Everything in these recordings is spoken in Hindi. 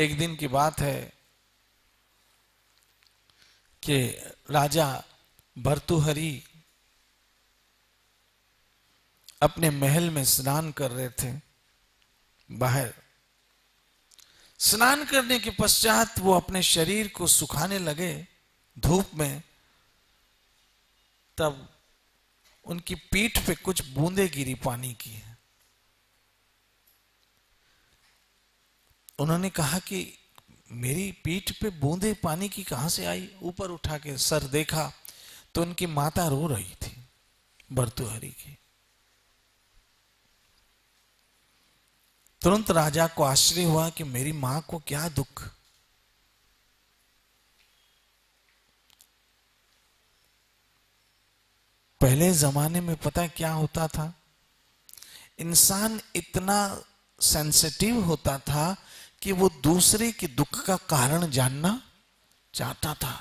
एक दिन की बात है कि राजा भर्तृहरि अपने महल में स्नान कर रहे थे। बाहर स्नान करने के पश्चात वो अपने शरीर को सुखाने लगे धूप में, तब उनकी पीठ पे कुछ बूंदे गिरी पानी की। उन्होंने कहा कि मेरी पीठ पे बूंदे पानी की कहां से आई। ऊपर उठा के सर देखा तो उनकी माता रो रही थी, भर्तृहरि की। तुरंत राजा को आश्चर्य हुआ कि मेरी मां को क्या दुख। पहले जमाने में पता क्या होता था, इंसान इतना सेंसिटिव होता था कि वो दूसरे के दुख का कारण जानना चाहता था।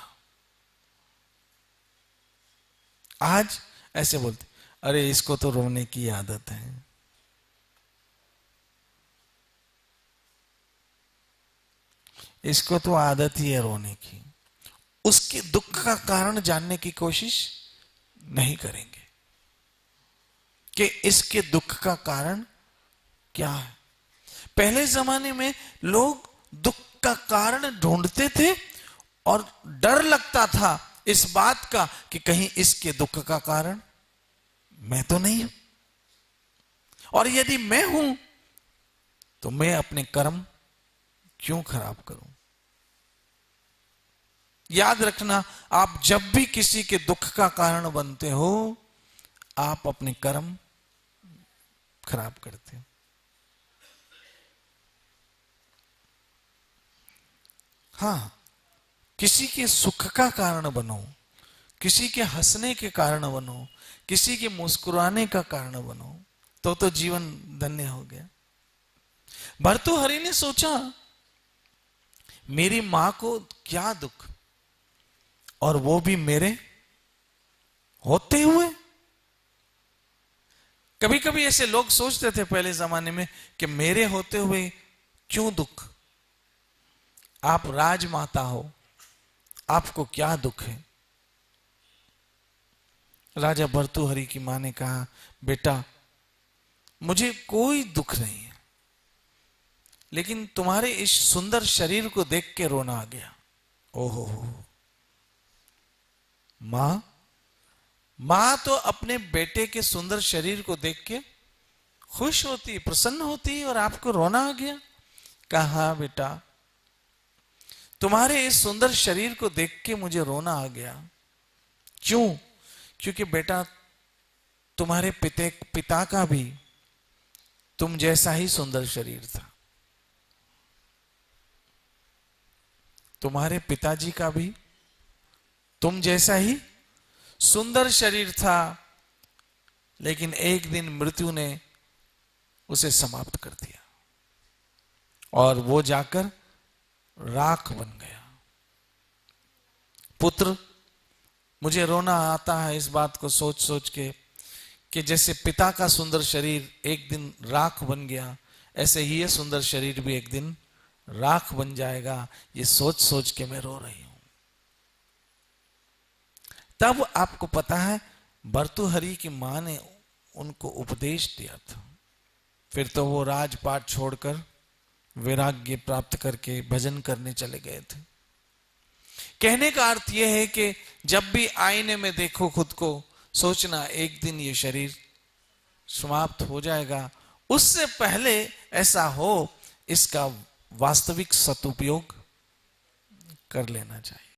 आज ऐसे बोलते, अरे इसको तो रोने की आदत है, इसको तो आदत ही है रोने की। उसके दुख का कारण जानने की कोशिश नहीं करेंगे कि इसके दुख का कारण क्या है। पहले जमाने में लोग दुख का कारण ढूंढते थे और डर लगता था इस बात का कि कहीं इसके दुख का कारण मैं तो नहीं हूं, और यदि मैं हूं तो मैं अपने कर्म क्यों खराब करूं। याद रखना, आप जब भी किसी के दुख का कारण बनते हो, आप अपने कर्म खराब करते हो। हां, किसी के सुख का कारण बनो, किसी के हंसने के कारण बनो, किसी के मुस्कुराने का कारण बनो, तो जीवन धन्य हो गया। भर्तृहरि ने सोचा मेरी मां को क्या दुख, और वो भी मेरे होते हुए। कभी कभी ऐसे लोग सोचते थे पहले जमाने में कि मेरे होते हुए क्यों दुख। आप राजमाता हो, आपको क्या दुख है। राजा भर्तृहरि की मां ने कहा, बेटा मुझे कोई दुख नहीं है, लेकिन तुम्हारे इस सुंदर शरीर को देख के रोना आ गया। ओहो, मां तो अपने बेटे के सुंदर शरीर को देख के खुश होती, प्रसन्न होती, और आपको रोना आ गया। कहा, बेटा तुम्हारे इस सुंदर शरीर को देख के मुझे रोना आ गया। क्यों? क्योंकि बेटा तुम्हारे पिता का भी तुम जैसा ही सुंदर शरीर था, तुम्हारे पिताजी का भी तुम जैसा ही सुंदर शरीर था, लेकिन एक दिन मृत्यु ने उसे समाप्त कर दिया और वो जाकर राख बन गया। पुत्र, मुझे रोना आता है इस बात को सोच सोच के कि जैसे पिता का सुंदर शरीर एक दिन राख बन गया, ऐसे ही ये सुंदर शरीर भी एक दिन राख बन जाएगा। ये सोच सोच के मैं रो रही हूं। तब आपको पता है भर्तृहरि की मां ने उनको उपदेश दिया था। फिर तो वो राजपाट छोड़कर वैराग्य प्राप्त करके भजन करने चले गए थे। कहने का अर्थ यह है कि जब भी आईने में देखो खुद को, सोचना एक दिन ये शरीर समाप्त हो जाएगा। उससे पहले ऐसा हो, इसका वास्तविक सदुपयोग कर लेना चाहिए।